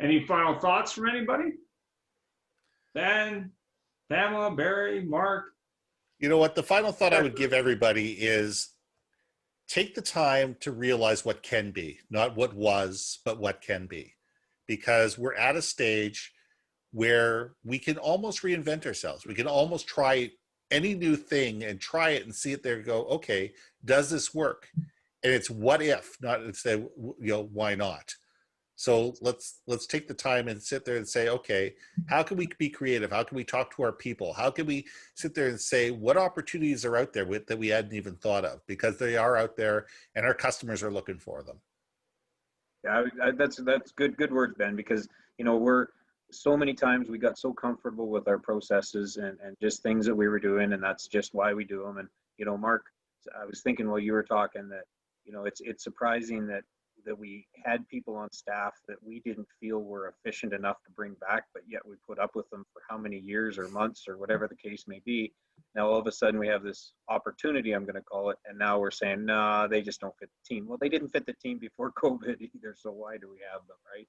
Any final thoughts from anybody? Ben, Pamela, Barry, Mark? You know what? The final thought I would give everybody is take the time to realize what can be, not what was, but what can be. Because we're at a stage where we can almost reinvent ourselves. We can almost try any new thing and try it and see it there and go, okay, does this work? And it's what if, not instead, why not? So let's take the time and sit there and say, okay, how can we be creative? How can we talk to our people? How can we sit there and say what opportunities are out there that we hadn't even thought of, because they are out there and our customers are looking for them. Yeah, that's good words, Ben, because we're so many times we got so comfortable with our processes and just things that we were doing, and that's just why we do them. And Mark, I was thinking while you were talking that it's surprising that we had people on staff that we didn't feel were efficient enough to bring back, but yet we put up with them for how many years or months or whatever the case may be. Now all of a sudden we have this opportunity, I'm going to call it, and now we're saying, nah, they just don't fit the team. Well, they didn't fit the team before COVID either, so why do we have them, right?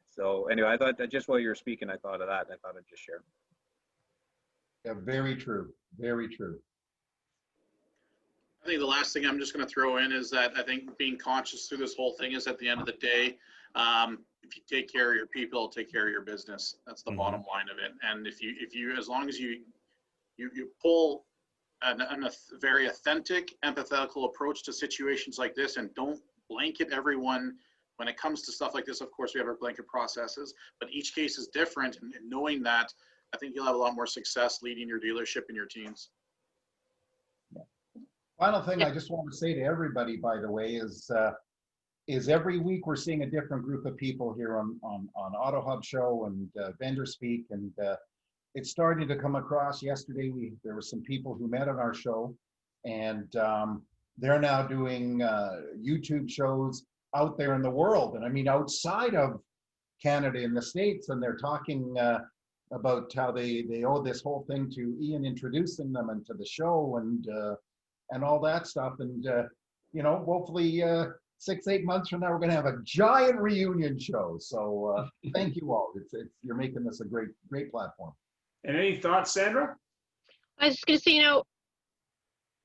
So anyway, I thought that just while you were speaking, I thought of that, and I thought I'd just share. Yeah, very true, very true. I think the last thing I'm just going to throw in is that I think being conscious through this whole thing is at the end of the day, if you take care of your people, take care of your business. That's the bottom line of it. And if you, as long as you pull a very authentic, empathetical approach to situations like this, and don't blanket everyone when it comes to stuff like this. Of course, we have our blanket processes, but each case is different. And knowing that, I think you'll have a lot more success leading your dealership and your teams. Final thing I just want to say to everybody, by the way, is every week we're seeing a different group of people here on Auto Hub Show and Vendor Speak, and it's starting to come across. Yesterday there were some people who met on our show, and they're now doing YouTube shows out there in the world, and I mean outside of Canada and the States, and they're talking about how they owe this whole thing to Ian introducing them into the show and all that stuff. And hopefully 6-8 months from now we're going to have a giant reunion show. So thank you all. It's you're making this a great platform. And any thoughts, Sandra? I was just going to say,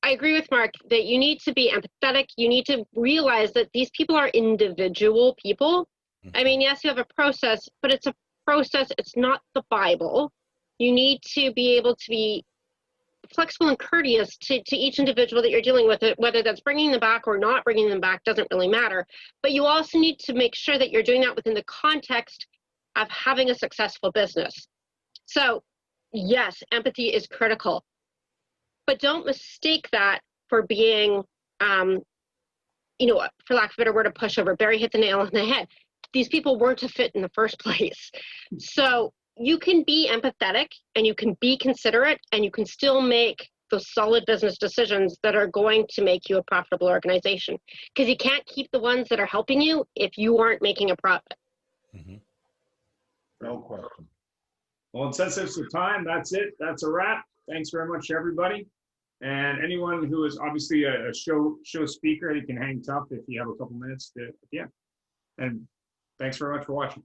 I agree with Mark that you need to be empathetic. You need to realize that these people are individual people. I mean, yes, you have a process, but it's a process. It's not the Bible. You need to be able to be flexible and courteous to each individual that you're dealing with. It, whether that's bringing them back or not bringing them back doesn't really matter. But you also need to make sure that you're doing that within the context of having a successful business. So yes, empathy is critical, but don't mistake that for being, for lack of a better word, a pushover. Barry hit the nail on the head. These people weren't a fit in the first place. So you can be empathetic and you can be considerate and you can still make those solid business decisions that are going to make you a profitable organization, because you can't keep the ones that are helping you if you aren't making a profit. No question. Well, in sense of time, that's it. That's a wrap. Thanks very much, everybody. And anyone who is obviously a show speaker, you can hang tough if you have a couple minutes to, yeah. And thanks very much for watching.